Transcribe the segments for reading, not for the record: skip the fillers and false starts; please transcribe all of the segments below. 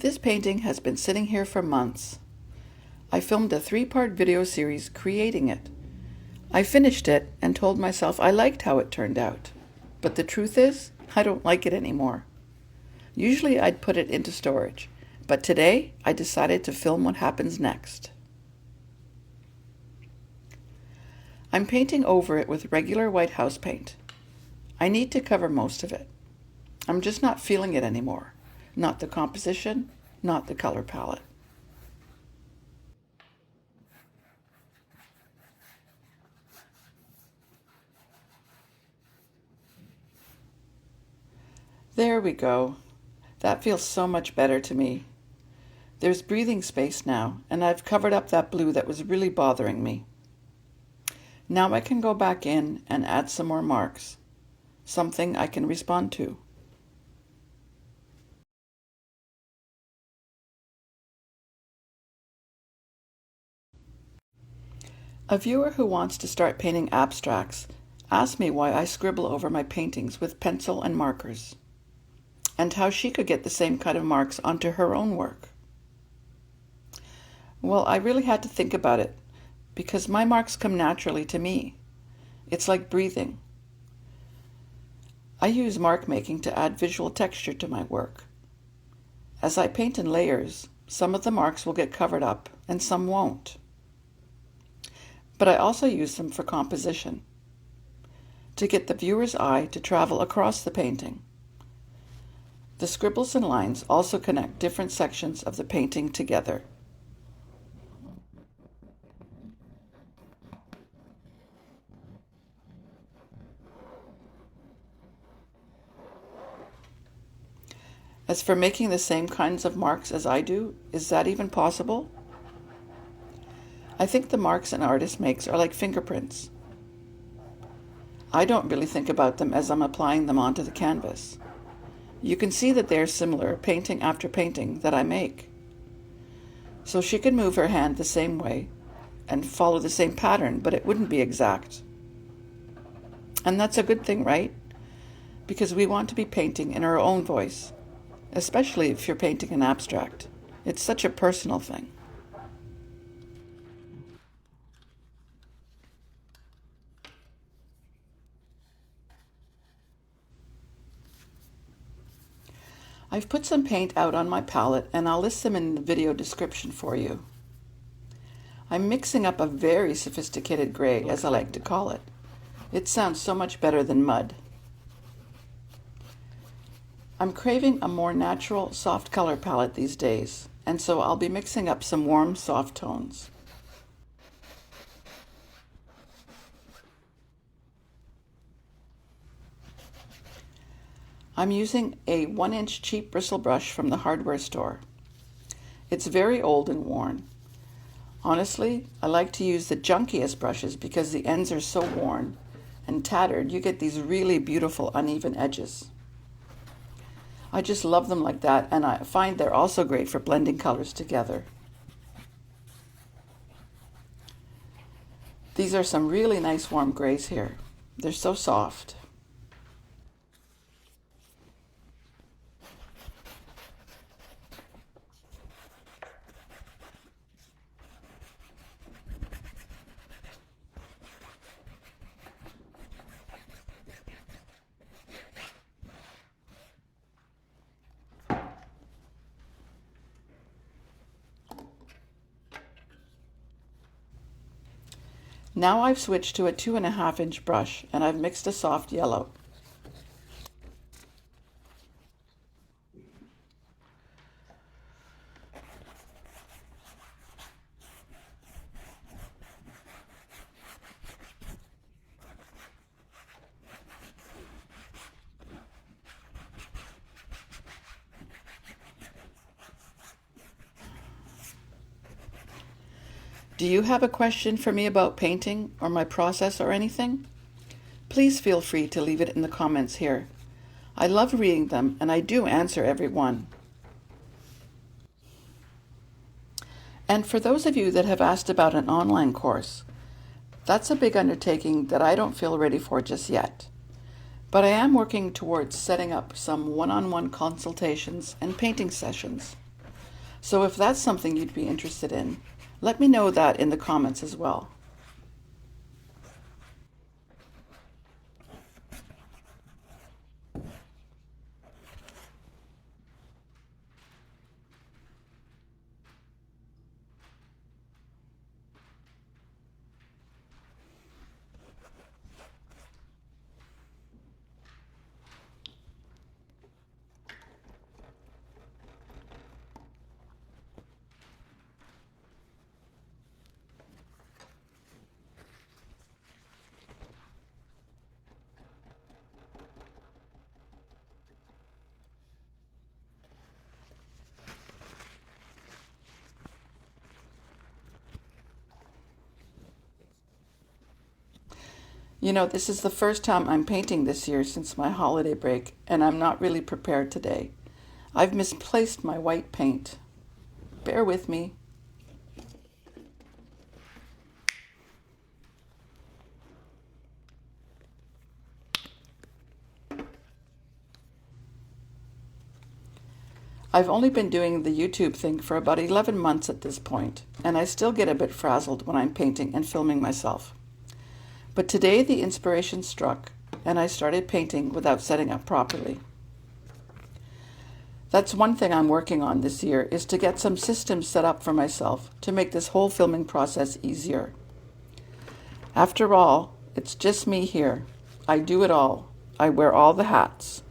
This painting has been sitting here for months. I filmed a 3-part video series creating it. I finished it and told myself I liked how it turned out. But the truth is, I don't like it anymore. Usually I'd put it into storage, but today I decided to film what happens next. I'm painting over it with regular white house paint. I need to cover most of it. I'm just not feeling it anymore. Not the composition, not the color palette. There we go. That feels so much better to me. There's breathing space now, and I've covered up that blue that was really bothering me. Now I can go back in and add some more marks, something I can respond to. A viewer who wants to start painting abstracts asked me why I scribble over my paintings with pencil and markers, and how she could get the same kind of marks onto her own work. Well, I really had to think about it, because my marks come naturally to me. It's like breathing. I use mark making to add visual texture to my work. As I paint in layers, some of the marks will get covered up and some won't. But I also use them for composition, to get the viewer's eye to travel across the painting. The scribbles and lines also connect different sections of the painting together. As for making the same kinds of marks as I do, is that even possible? I think the marks an artist makes are like fingerprints. I don't really think about them as I'm applying them onto the canvas. You can see that they are similar, painting after painting, that I make. So she could move her hand the same way and follow the same pattern, but it wouldn't be exact. And that's a good thing, right? Because we want to be painting in our own voice, especially if you're painting an abstract. It's such a personal thing. I've put some paint out on my palette, and I'll list them in the video description for you. I'm mixing up a very sophisticated gray, as I like to call it. It sounds so much better than mud. I'm craving a more natural, soft color palette these days, and so I'll be mixing up some warm, soft tones. I'm using a 1-inch cheap bristle brush from the hardware store. It's very old and worn. Honestly, I like to use the junkiest brushes because the ends are so worn and tattered, you get these really beautiful uneven edges. I just love them like that, and I find they're also great for blending colors together. These are some really nice warm grays here. They're so soft. Now I've switched to a 2.5-inch brush, and I've mixed a soft yellow. Do you have a question for me about painting or my process or anything? Please feel free to leave it in the comments here. I love reading them, and I do answer every one. And for those of you that have asked about an online course, that's a big undertaking that I don't feel ready for just yet. But I am working towards setting up some one-on-one consultations and painting sessions. So if that's something you'd be interested in, let me know that in the comments as well. You know, this is the first time I'm painting this year since my holiday break, and I'm not really prepared today. I've misplaced my white paint. Bear with me. I've only been doing the YouTube thing for about 11 months at this point, and I still get a bit frazzled when I'm painting and filming myself. But today the inspiration struck, and I started painting without setting up properly. That's one thing I'm working on this year, is to get some systems set up for myself to make this whole filming process easier. After all, it's just me here. I do it all. I wear all the hats.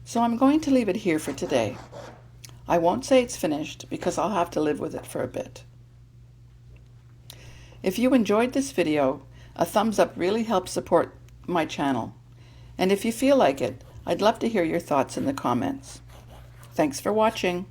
So I'm going to leave it here for today. I won't say it's finished because I'll have to live with it for a bit. If you enjoyed this video, a thumbs up really helps support my channel. And if you feel like it, I'd love to hear your thoughts in the comments. Thanks for watching.